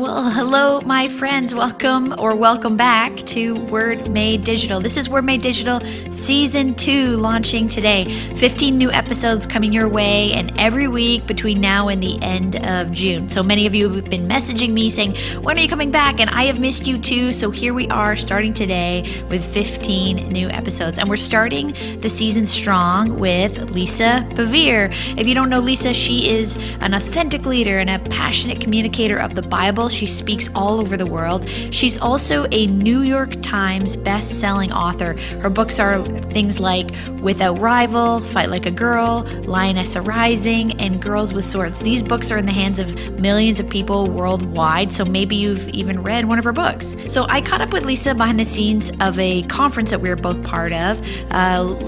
Well, hello, my friends. Welcome back to Word Made Digital. This is Word Made Digital Season 2 launching today. 15 new episodes coming your way, and every week between now and the end of June. So many of you have been messaging me saying, when are you coming back? And I have missed you too. So here we are starting today with 15 new episodes. And we're starting the season strong with Lisa Bevere. If you don't know Lisa, she is an authentic leader and a passionate communicator of the Bible. She speaks all over the world. She's also a New York Times best-selling author. Her books are things like Without Rival, Fight Like a Girl, Lioness Arising, and Girls with Swords. These books are in the hands of millions of people worldwide, so maybe you've even read one of her books. So I caught up with Lisa behind the scenes of a conference that we were both part of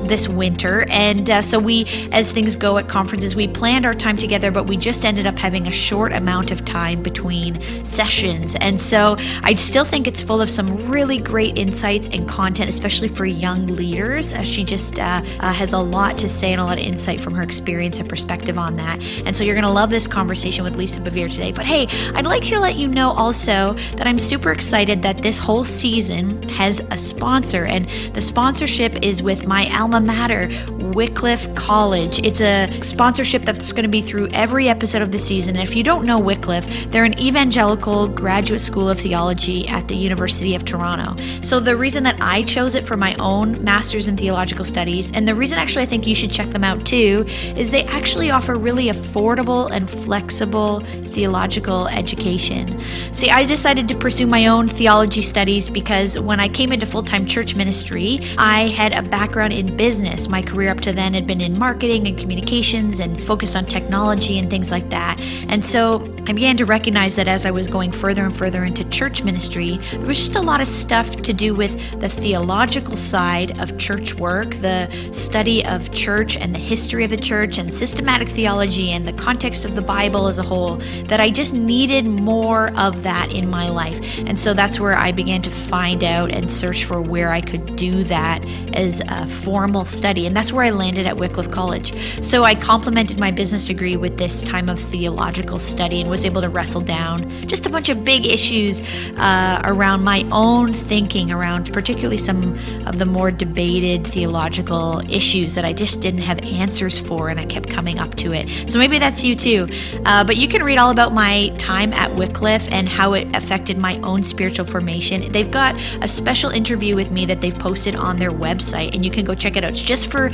this winter, and so we, as things go at conferences, we planned our time together, but we just ended up having a short amount of time between sessions. And so I still think it's full of some really great insights and content, especially for young leaders. She just has a lot to say and a lot of insight from her experience and perspective on that. And so you're going to love this conversation with Lisa Bevere today. But hey, I'd like to let you know also that I'm super excited that this whole season has a sponsor, and the sponsorship is with my alma mater, Wycliffe College. It's a sponsorship that's going to be through every episode of the season. And if you don't know Wycliffe, they're an evangelical graduate school of theology at the University of Toronto. So the reason that I chose it for my own master's in theological studies, and the reason actually I think you should check them out too, is they actually offer really affordable and flexible theological education. See, I decided to pursue my own theology studies because when I came into full-time church ministry, I had a background in business. My career up to then had been in marketing and communications and focused on technology and things like that. And so I began to recognize that as I was going further and further into church ministry, there was just a lot of stuff to do with the theological side of church work, the study of church and the history of the church and systematic theology and the context of the Bible as a whole, that I just needed more of that in my life. And so that's where I began to find out and search for where I could do that as a formal study. And that's where I landed at Wycliffe College. So I complemented my business degree with this time of theological study and was able to wrestle down just a bunch of big issues around my own thinking around particularly some of the more debated theological issues that I just didn't have answers for, and I kept coming up to it. So maybe that's you too. But you can read all about my time at Wycliffe and how it affected my own spiritual formation. They've got a special interview with me that they've posted on their website, and you can go check it out. It's just for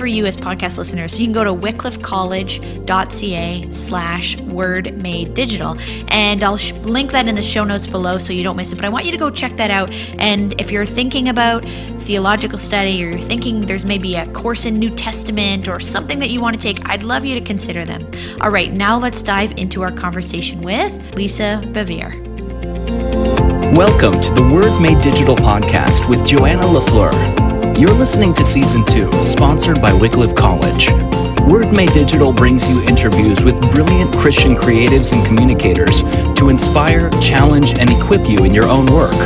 you as podcast listeners. So you can go to wycliffecollege.ca/wordmadedigital, and I'll link that in the show notes below so you don't miss it. But I want you to go check that out. And if you're thinking about theological study, or you're thinking there's maybe a course in New Testament or something that you want to take, I'd love you to consider them. All right, now let's dive into our conversation with Lisa Bevere. Welcome to the Word Made Digital podcast with Joanna LaFleur. You're listening to Season 2, sponsored by Wycliffe College. Word Made Digital brings you interviews with brilliant Christian creatives and communicators to inspire, challenge, and equip you in your own work.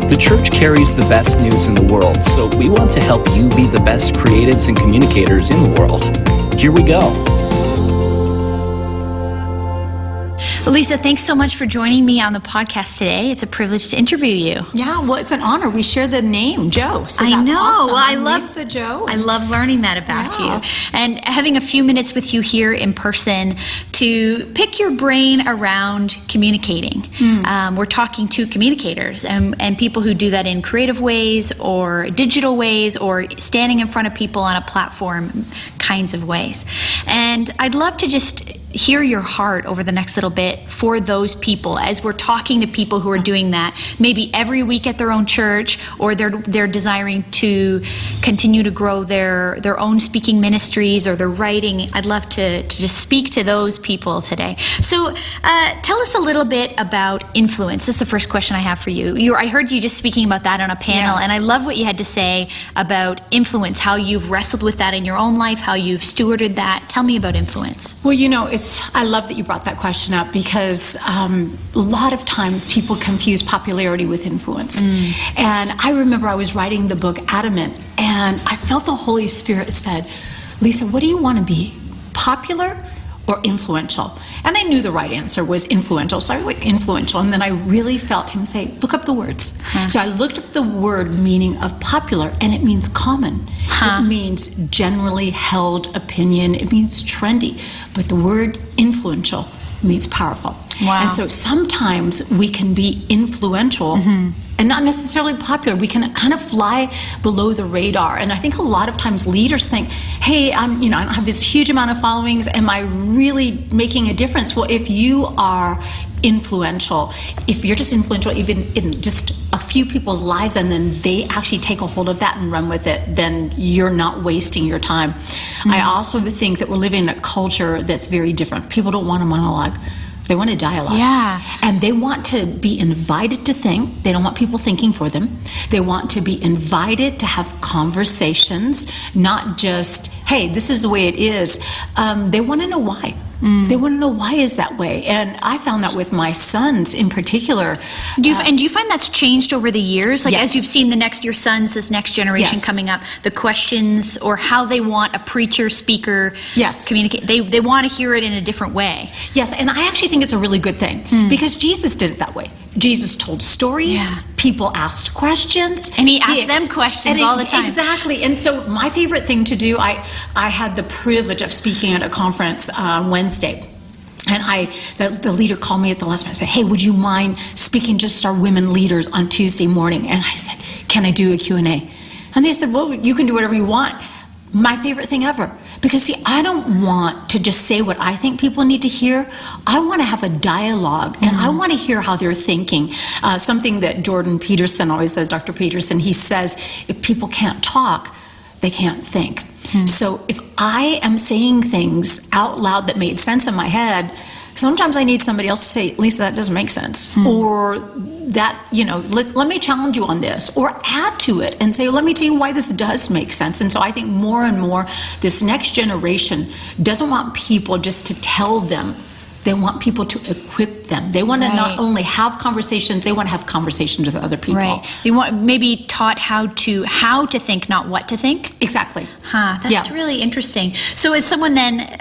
The church carries the best news in the world, so we want to help you be the best creatives and communicators in the world. Here we go. Lisa, thanks so much for joining me on the podcast today. It's a privilege to interview you. Yeah, well, it's an honor. We share the name, Joe. So I that's know. Awesome. I I'm love Lisa Joe. I love learning that about you, and having a few minutes with you here in person to pick your brain around communicating. We're talking to communicators and people who do that in creative ways or digital ways or standing in front of people on a platform kinds of ways. And I'd love to just hear your heart over the next little bit for those people as we're talking to people who are doing that maybe every week at their own church, or they're desiring to continue to grow their own speaking ministries or their writing. I'd love to just speak to those people today. So tell us a little bit about influence. This is the first question I have for you. I heard you just speaking about that on a panel, Yes. and I love what you had to say about influence, how you've wrestled with that in your own life, how you've stewarded that. Tell me about influence. Well, you know, I love that you brought that question up because a lot of times people confuse popularity with influence. And I remember I was writing the book Adamant, and I felt the Holy Spirit said, Lisa, what do you want to be? Popular or influential? And I knew the right answer was influential. So I was like, influential. And then I really felt him say, look up the words. So I looked up the word meaning of popular, and it means common. It means generally held opinion. It means trendy. But the word influential means powerful. Wow. And so sometimes we can be influential and not necessarily popular. We can kind of fly below the radar. And I think a lot of times leaders think, hey, I don't have this huge amount of followings. Am I really making a difference? Well, if you are influential, if you're just influential even in just a few people's lives, and then they actually take a hold of that and run with it, then you're not wasting your time. I also think that we're living in a culture that's very different. People don't want a monologue. They want a dialogue. Yeah. And they want to be invited to think. They don't want people thinking for them. They want to be invited to have conversations, not just, hey, this is the way it is. They want to know why. They want to know why is that way. And I found that with my sons in particular. Do you find that's changed over the years? Like, as you've seen your sons, this next generation coming up, the questions or how they want a preacher, speaker communicate, they want to hear it in a different way. Yes, and I actually think it's a really good thing because Jesus did it that way. Jesus told stories, people asked questions. And he asked them questions all the time. Exactly. And so my favorite thing to do, I had the privilege of speaking at a conference on Wednesday. And the leader called me at the last minute and said, hey, would you mind speaking just our women leaders on Tuesday morning? And I said, can I do a Q&A? And they said, well, you can do whatever you want. My favorite thing ever. Because, see, I don't want to just say what I think people need to hear. I want to have a dialogue, and I want to hear how they're thinking. Something that Jordan Peterson always says, Dr. Peterson, he says, if people can't talk, they can't think. So if I am saying things out loud that made sense in my head, sometimes I need somebody else to say, Lisa, that doesn't make sense. Or that, let me challenge you on this. Or add to it and say, let me tell you why this does make sense. And so I think more and more, this next generation doesn't want people just to tell them. They want people to equip them. They want to not only have conversations, they want to have conversations with other people. Right. They want maybe taught how to think, not what to think. Exactly. That's really interesting. So as someone then,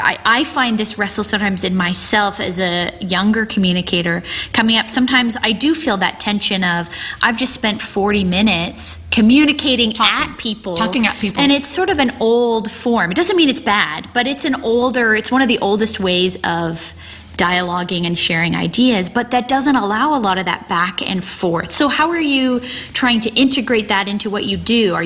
I find this wrestle sometimes in myself as a younger communicator coming up. Sometimes I do feel that tension of I've just spent 40 minutes communicating at people. Talking at people. And it's sort of an old form. It doesn't mean it's bad, but it's one of the oldest ways of dialoguing and sharing ideas, but that doesn't allow a lot of that back and forth. So how are you trying to integrate that into what you do? Do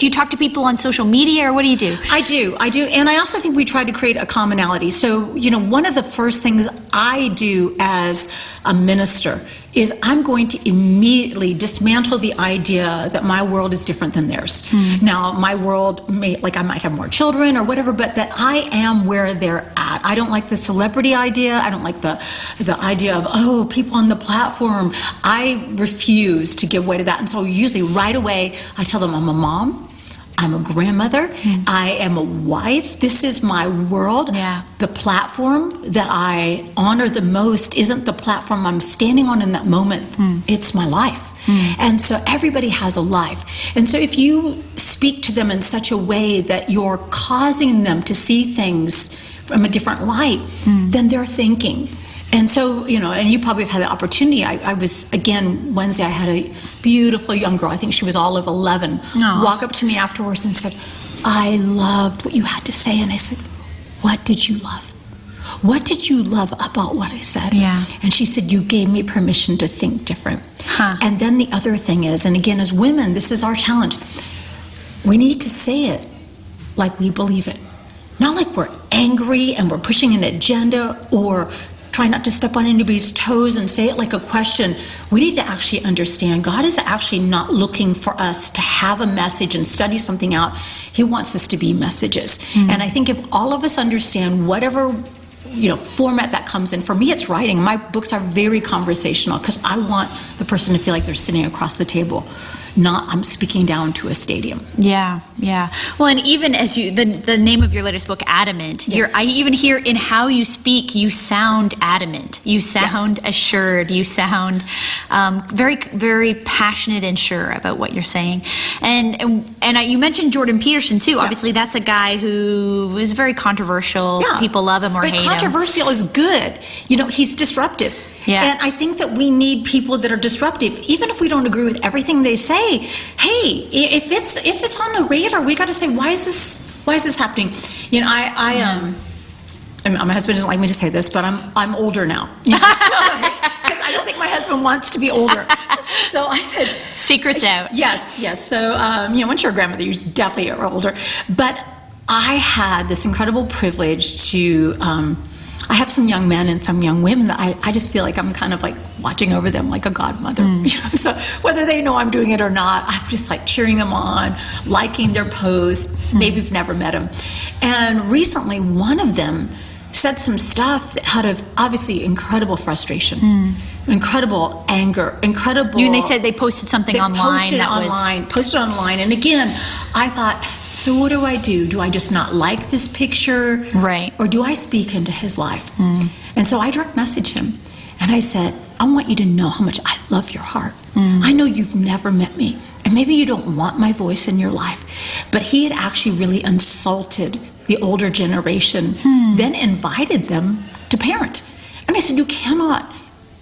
you talk to people on social media, or what do you do? I do. And I also think we try to create a commonality. So, one of the first things I do as a minister is I'm going to immediately dismantle the idea that my world is different than theirs. Now, my world I might have more children or whatever, but that I am where they're at. I don't like the celebrity idea. I don't like the idea of, people on the platform. I refuse to give way to that. And so usually right away, I tell them I'm a mom. I'm a grandmother. I am a wife. This is my world. The platform that I honor the most isn't the platform I'm standing on in that moment. It's my life. And so everybody has a life. And so if you speak to them in such a way that you're causing them to see things from a different light, then they're thinking. And so, and you probably have had the opportunity. I was, again, Wednesday, I had a beautiful young girl, I think she was all of 11, walk up to me afterwards and said, I loved what you had to say. And I said, what did you love? What did you love about what I said? And she said, you gave me permission to think different. And then the other thing is, and again, as women, this is our challenge. We need to say it like we believe it. Not like we're angry and we're pushing an agenda or try not to step on anybody's toes and say it like a question. We need to actually understand God is actually not looking for us to have a message and study something out. He wants us to be messages. And I think if all of us understand whatever format that comes in, for me it's writing. My books are very conversational because I want the person to feel like they're sitting across the table. I'm speaking down to a stadium. Yeah, yeah. Well, and even as the name of your latest book, Adamant, Yes. I even hear in how you speak, you sound adamant. You sound assured. You sound very, very passionate and sure about what you're saying. And you mentioned Jordan Peterson too. Obviously, that's a guy who is very controversial. Yeah. People love him or but hate him. controversial is good. He's disruptive. Yeah. And I think that we need people that are disruptive, even if we don't agree with everything they say. Hey, if it's on the radar, we got to say, why is this happening? My husband doesn't like me to say this, but I'm older now. Because I don't think my husband wants to be older. So I said, secrets out. Yes. So once you're a grandmother, you definitely are older. But I had this incredible privilege to. I have some young men and some young women that I just feel like I'm kind of like watching over them like a godmother. So whether they know I'm doing it or not, I'm just like cheering them on, liking their posts. Maybe you've never met them. And recently, one of them said some stuff out of obviously incredible frustration, incredible anger, incredible. They said they posted something online. Posted online. And again, I thought, so what do I do? Do I just not like this picture? Right. Or do I speak into his life? And so I direct messaged him. And I said, I want you to know how much I love your heart. I know you've never met me. And maybe you don't want my voice in your life. But he had actually really insulted the older generation, then invited them to parent. And I said, you cannot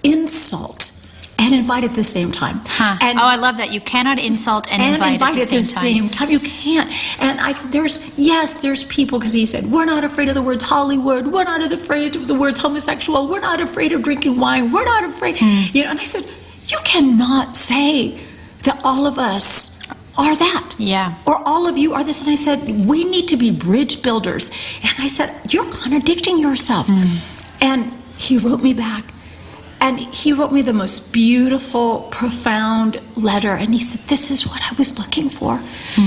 insult and invite at the same time. And, I love that. You cannot insult and invite at the same time. You can't. And I said, there's people, because he said, we're not afraid of the words Hollywood. We're not afraid of the words homosexual. We're not afraid of drinking wine. We're not afraid. And I said, you cannot say that all of us are that. Yeah. Or all of you are this. And I said, we need to be bridge builders. And I said, you're contradicting yourself. And he wrote me back. And he wrote me the most beautiful, profound letter. And he said, this is what I was looking for.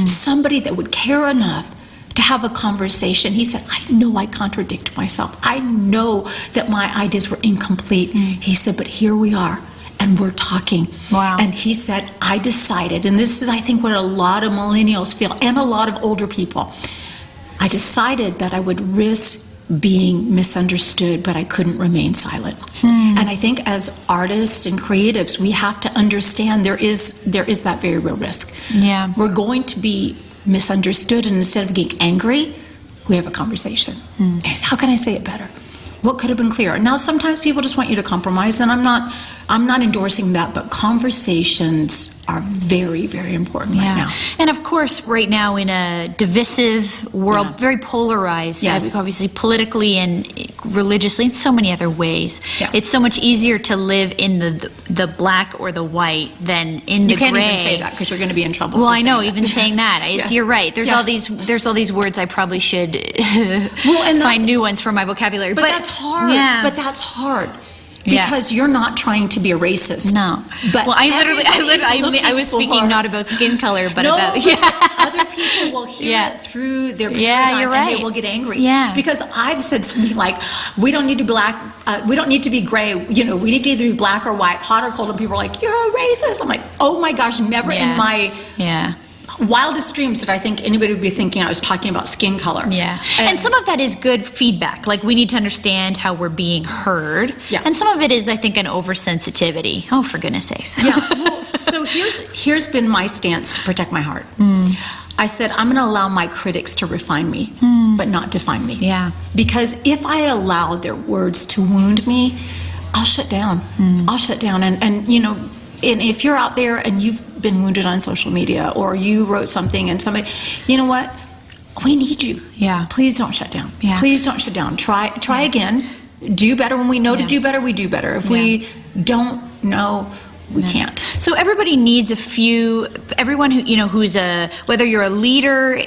Somebody that would care enough to have a conversation. He said, I know I contradict myself. I know that my ideas were incomplete. He said, but here we are. And we're talking. Wow. And he said, I decided, and this is, I think, what a lot of millennials feel, and a lot of older people. I decided that I would risk being misunderstood, but I couldn't remain silent. And I think as artists and creatives, we have to understand there is that very real risk. Yeah. We're going to be misunderstood, and instead of getting angry, we have a conversation. And I said, how can I say it better? What could have been clearer? Now, sometimes people just want you to compromise, and I'm not endorsing that, but conversations are very, very important right now. And of course, right now in a divisive world, very polarized, obviously politically and religiously, in so many other ways. It's so much easier to live in the black or the white than in the gray. You can't even say that because you're going to be in trouble. Well, I know, even saying that. You're right. There's all these words I probably should find new ones for my vocabulary. But that's hard. Yeah. But that's hard. Because you're not trying to be a racist. No. But I was speaking not about skin color, but about other people will hear it through their paradigm, you're right. and they will get angry. Yeah. Because I've said something like, we don't need to be black, we don't need to be gray, we need to either be black or white, hot or cold, and people are like, you're a racist. I'm like, oh my gosh, never in my wildest dreams did I think anybody would be thinking I was talking about skin color. Yeah. And some of that is good feedback. Like, we need to understand how we're being heard. Yeah. And some of it is, I think, an oversensitivity. Oh, for goodness sakes. Yeah. Well, so here's been my stance to protect my heart. I said, I'm going to allow my critics to refine me, but not define me. Yeah. Because if I allow their words to wound me, I'll shut down. I'll shut down. And if you're out there and you've been wounded on social media, or you wrote something and somebody, you know what? We need you. Yeah. Please don't shut down. Yeah. Please don't shut down. Try again. Do better. When we know to do better, we do better. If we don't know, we can't. So everybody needs everyone who's whether you're a leader,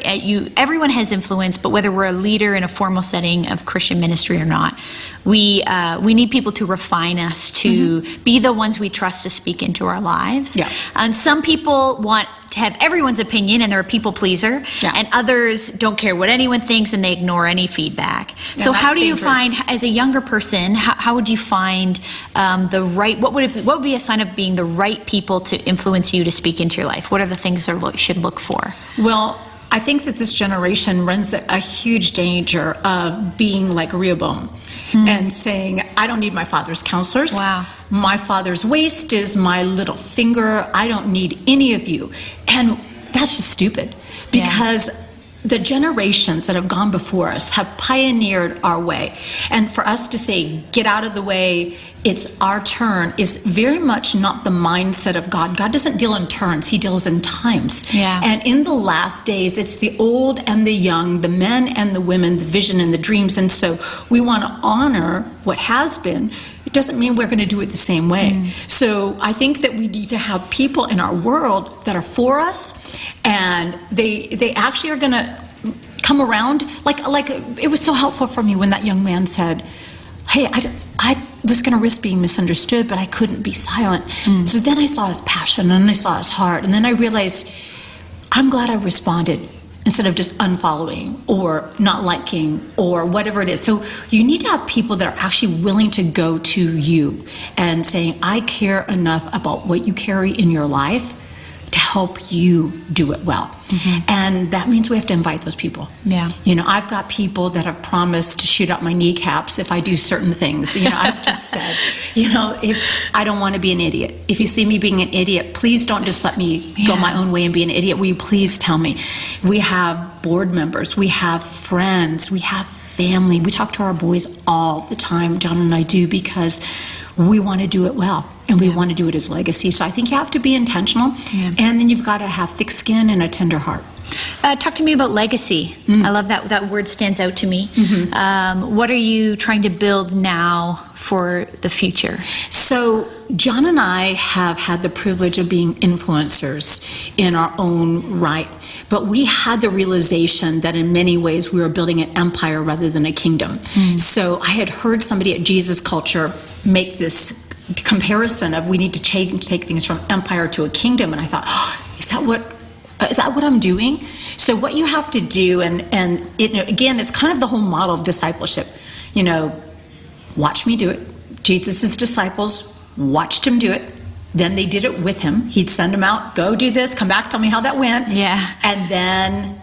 everyone has influence, but whether we're a leader in a formal setting of Christian ministry or not, we need people to refine us, to be the ones we trust to speak into our lives. Yeah. And some people want to have everyone's opinion and they're a people pleaser, Yeah. and others don't care what anyone thinks and they ignore any feedback. Yeah, So how that's do you dangerous. find, as a younger person, how would you find the right, what would be a sign of being the right people to influence you to speak into your life? What are the things you should look for? Well, I think that this generation runs a huge danger of being like Rehoboam and saying, I don't need my father's counselors. Wow. My father's waist is my little finger. I don't need any of you. And that's just stupid, because the generations that have gone before us have pioneered our way. And for us to say, get out of the way, it's our turn, is very much not the mindset of God. God doesn't deal in turns, he deals in times. Yeah. And in the last days, it's the old and the young, the men and the women, the vision and the dreams. And so we want to honor what has been. It doesn't mean we're going to do it the same way. So I think that we need to have people in our world that are for us, and they actually are going to come around. Like it was so helpful for me when that young man said, hey, I was going to risk being misunderstood, but I couldn't be silent. So then I saw his passion, and I saw his heart, and then I realized, I'm glad I responded instead of just unfollowing or not liking or whatever it is. So you need to have people that are actually willing to go to you and saying, I care enough about what you carry in your life to help you do it well. And that means we have to invite those people. Yeah. You know, I've got people that have promised to shoot out my kneecaps if I do certain things. You know, I've just said, you know, if I don't want to be an idiot. If you see me being an idiot, please don't just let me go my own way and be an idiot. Will you please tell me? We have board members, we have friends, we have family. We talk to our boys all the time, John and I do, because we want to do it well, and we want to do it as legacy. So I think you have to be intentional, and then you've got to have thick skin and a tender heart. Talk to me about legacy. I love that word stands out to me. What are you trying to build now for the future? So John and I have had the privilege of being influencers in our own right, but we had the realization that in many ways we were building an empire rather than a kingdom. So I had heard somebody at Jesus Culture make this comparison of we need to take things from empire to a kingdom, and I thought, oh, is that what I'm doing? So what you have to do, and it, again, it's kind of the whole model of discipleship. You know, watch me do it. Jesus' disciples watched him do it. Then they did it with him. He'd send them out, go do this, come back, tell me how that went. Yeah. And then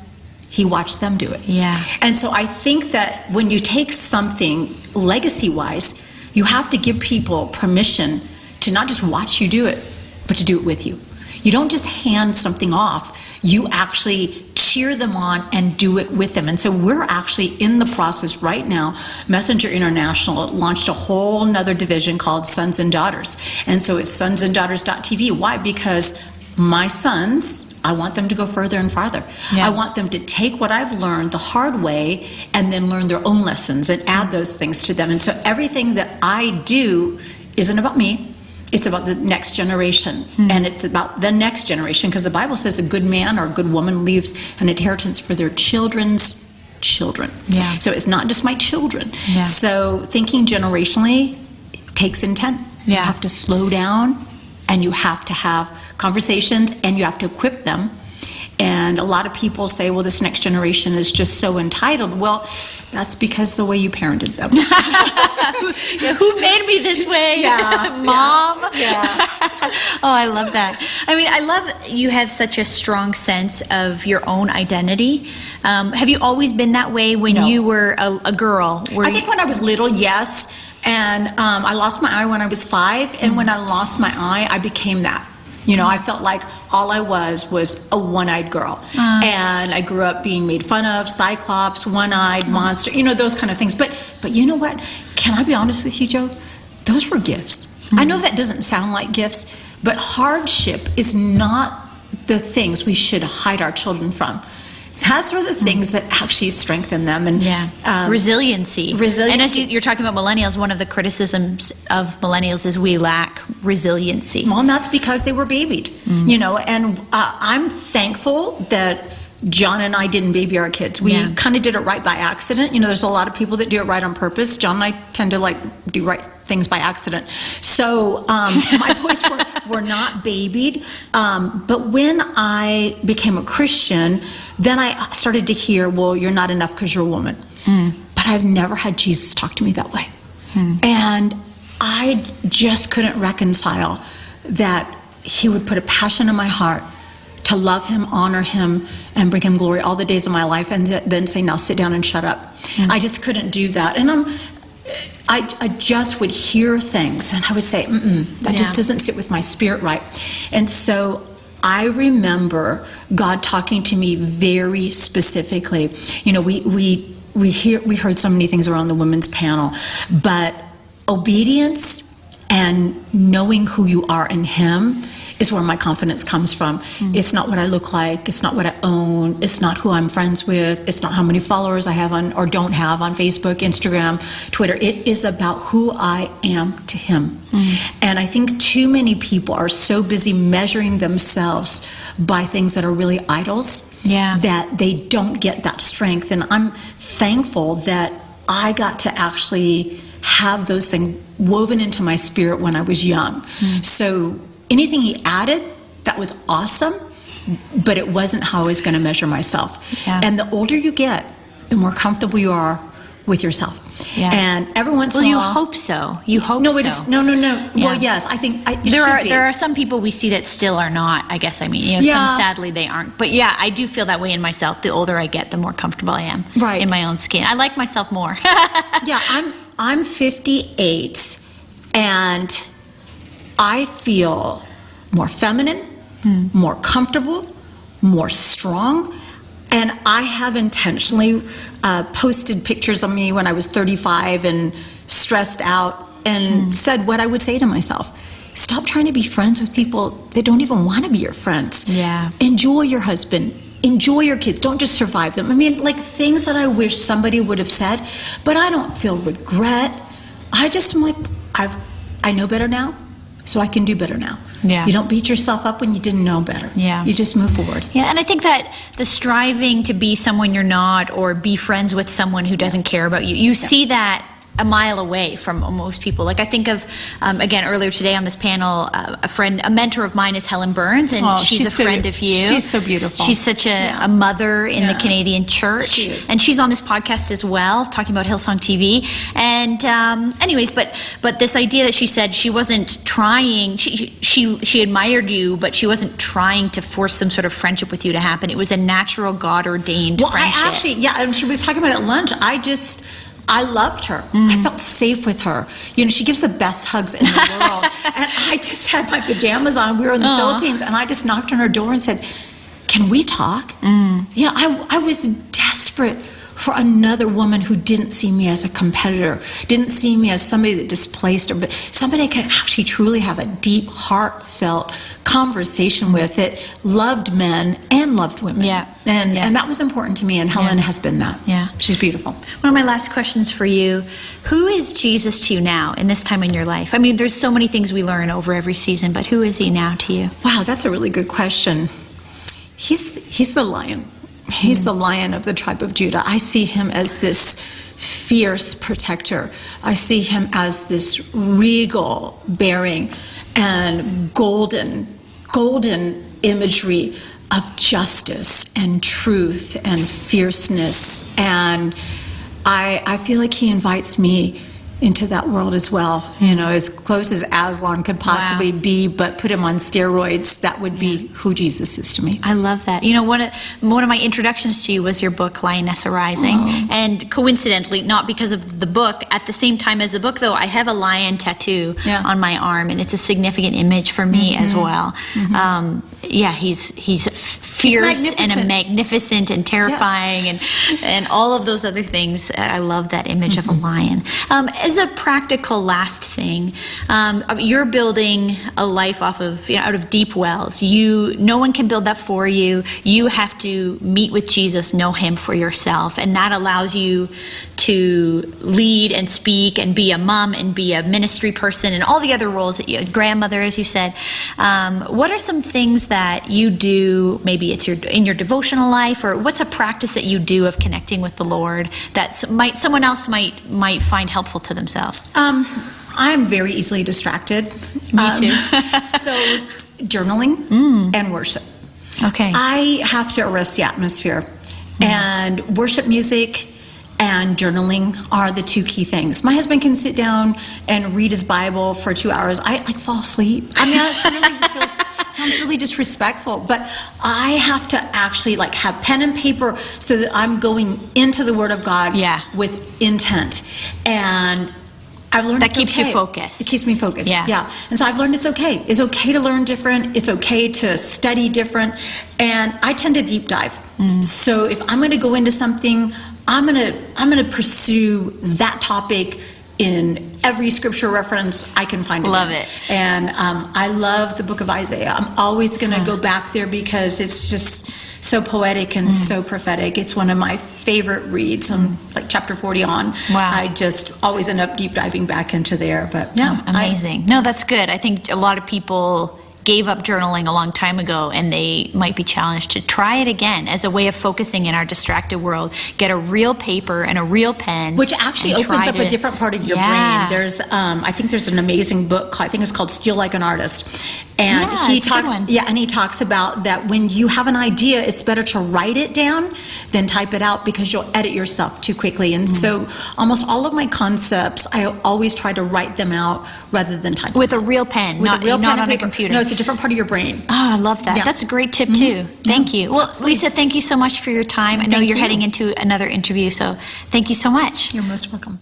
he watched them do it. Yeah. And so I think that when you take something legacy-wise, you have to give people permission to not just watch you do it, but to do it with you. You don't just hand something off. You actually cheer them on and do it with them. And so we're actually in the process right now. Messenger International launched a whole nother division called Sons and Daughters. And so it's sonsanddaughters.tv. Why? Because my sons, I want them to go further and farther. Yeah. I want them to take what I've learned the hard way and then learn their own lessons and add those things to them. And so everything that I do isn't about me. It's about the next generation, and it's about the next generation, because the Bible says a good man or a good woman leaves an inheritance for their children's children. Yeah. So it's not just my children. Yeah. So thinking generationally takes intent. You Yeah. have to slow down, and you have to have conversations, and you have to equip them. And a lot of people say, well, this next generation is just so entitled. Well, that's because the way you parented them. Who made me this way? Yeah. Mom? Yeah. Oh, I love that. I mean, I love you have such a strong sense of your own identity. Have you always been that way when No. you were a girl? I think when I was little, yes. And I lost my eye when I was 5. And when I lost my eye, I became that. You know, I felt like all I was a one-eyed girl. And I grew up being made fun of, cyclops, one-eyed, monster, you know, those kind of things. But you know what? Can I be honest with you, Joe? Those were gifts. I know that doesn't sound like gifts, but hardship is not the things we should hide our children from. That's are the things that actually strengthen them. And resiliency. Resiliency. And as you're talking about millennials, one of the criticisms of millennials is we lack resiliency. Well, and that's because they were babied, you know, and I'm thankful that John and I didn't baby our kids. We kind of did it right by accident. You know, there's a lot of people that do it right on purpose. John and I tend to like do right things by accident. So my boys were not babied. But when I became a Christian, then I started to hear, well, you're not enough because you're a woman. But I've never had Jesus talk to me that way. And I just couldn't reconcile that he would put a passion in my heart to love him, honor him, and bring him glory all the days of my life, and then say, now sit down and shut up. I just couldn't do that. And I just would hear things, and I would say, that just doesn't sit with my spirit right. And so I remember God talking to me very specifically. You know, we heard so many things around the women's panel, but obedience and knowing who you are in him is where my confidence comes from. It's not what I look like. It's not what I own. It's not who I'm friends with. It's not how many followers I have on or don't have on Facebook, Instagram, Twitter. It is about who I am to him. And I think too many people are so busy measuring themselves by things that are really idols that they don't get that strength. And I'm thankful that I got to actually have those things woven into my spirit when I was young. So anything he added, that was awesome, but it wasn't how I was going to measure myself. And the older you get, the more comfortable you are with yourself. And every once in a while... Well, you hope so. You hope so. No. Well, yes, I think there are some people we see that still are not, I guess. I mean, some sadly they aren't. But yeah, I do feel that way in myself. The older I get, the more comfortable I am in my own skin. I like myself more. I'm 58, and I feel more feminine, more comfortable, more strong. And I have intentionally posted pictures of me when I was 35 and stressed out, and said what I would say to myself. Stop trying to be friends with people that don't even want to be your friends. Enjoy your husband. Enjoy your kids. Don't just survive them. I mean, like things that I wish somebody would have said, but I don't feel regret. I just am like, I know better now, so I can do better now. You don't beat yourself up when you didn't know better. You just move forward. And I think that the striving to be someone you're not, or be friends with someone who doesn't care about you, you see that a mile away from most people. Like I think of, again, earlier today on this panel, a mentor of mine is Helen Burns, and she's a friend of you. She's so beautiful. She's such a mother in the Canadian church. She is. And she's on this podcast as well, talking about Hillsong TV. And anyways, but this idea that she said she wasn't trying, she admired you, but she wasn't trying to force some sort of friendship with you to happen. It was a natural, God-ordained friendship. I actually, and she was talking about it at lunch. I loved her. I felt safe with her. You know, she gives the best hugs in the world. And I just had my pajamas on. We were in the Philippines, and I just knocked on her door and said, can we talk? Yeah, I was desperate for another woman who didn't see me as a competitor, didn't see me as somebody that displaced her, but somebody I could actually truly have a deep, heartfelt conversation with that loved men and loved women. And that was important to me, and Helen has been that. She's beautiful. One of my last questions for you, who is Jesus to you now in this time in your life? I mean, there's so many things we learn over every season, but who is he now to you? Wow, that's a really good question. He's the lion. He's the lion of the tribe of Judah. I see him as this fierce protector. I see him as this regal bearing and golden imagery of justice and truth and fierceness. And I feel like he invites me into that world as well, you know, as close as Aslan could possibly be, but put him on steroids. That would be who Jesus is to me. I love that. You know, one of my introductions to you was your book, Lioness Arising. And coincidentally, not because of the book, at the same time as the book, though, I have a lion tattoo on my arm, and it's a significant image for me as well. He's fierce and a magnificent and terrifying and all of those other things. I love that image of a lion. As a practical last thing, you're building a life off of, out of deep wells. No one can build that for you. You have to meet with Jesus, know him for yourself, and that allows you to lead and speak and be a mom and be a ministry person and all the other roles that grandmother, as you said. What are some things that you do? Maybe it's in your devotional life, or what's a practice that you do of connecting with the Lord that someone else might find helpful to themselves? I'm very easily distracted. Me too. So journaling and worship. Okay. I have to arrest the atmosphere. And worship music and journaling are the two key things. My husband can sit down and read his Bible for 2 hours. I fall asleep. I mean, that really sounds really disrespectful, but I have to actually have pen and paper so that I'm going into the Word of God with intent. And I've learned that keeps you focused. It keeps me focused. Yeah. And so I've learned it's okay. It's okay to learn different. It's okay to study different. And I tend to deep dive. So if I'm going to go into something, I'm going to pursue that topic in every scripture reference I can find. Love it. And I love the book of Isaiah. I'm always going to go back there because it's just so poetic and so prophetic. It's one of my favorite reads. Chapter 40 on. Wow. I just always end up deep diving back into there. But yeah, amazing. No, that's good. I think a lot of people gave up journaling a long time ago, and they might be challenged to try it again as a way of focusing in our distracted world. Get a real paper and a real pen, which actually opens up a different part of your brain. There's, I think there's an amazing book. I think it's called "Steal Like an Artist," and he talks. And he talks about that when you have an idea, it's better to write it down than type it out because you'll edit yourself too quickly. And so, almost all of my concepts, I always try to write them out rather than type with a real pen, not on a computer. No, it's a different part of your brain. Oh, I love that. That's a great tip too. Thank you. Well, Lisa, thank you so much for your time. I know you're heading into another interview, so thank you so much. You're most welcome.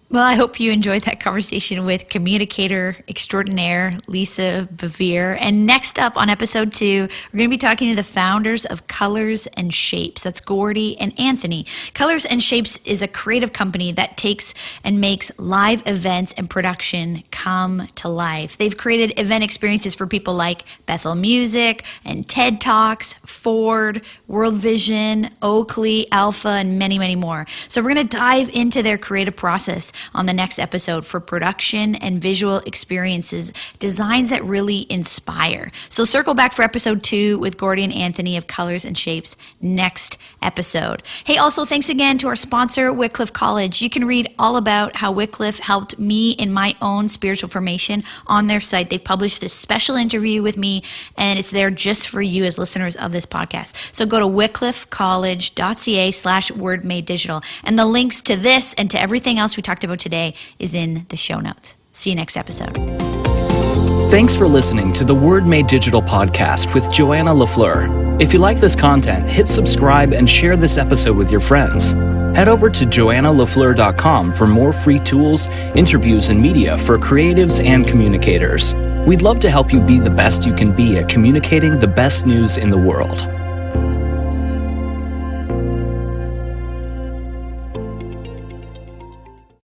Well, I hope you enjoyed that conversation with communicator extraordinaire Lisa Bevere. And next up on episode 2, we're going to be talking to the founders of Colors and Shapes. That's Gordy and Anthony. Colors and Shapes is a creative company that takes and makes live events and production come to life. They've created event experiences for people like Bethel Music and TED Talks, Ford, World Vision, Oakley, Alpha, and many, many more. So we're going to dive into their creative process on the next episode for production and visual experiences, designs that really inspire. So circle back for episode 2 with Gordy and Anthony of Colors and Shapes next episode. Hey, also thanks again to our sponsor, Wycliffe College. You can read all about how Wycliffe helped me in my own spiritual formation on their site. They've published this special interview with me, and it's there just for you as listeners of this podcast. So go to wycliffecollege.ca/wordmadedigital, and the links to this and to everything else we talked about today is in the show notes. See you next episode. Thanks for listening to the Word Made Digital podcast with Joanna LaFleur. If you like this content, hit subscribe and share this episode with your friends. Head over to joannalafleur.com for more free tools, interviews, and media for creatives and communicators. We'd love to help you be the best you can be at communicating the best news in the world.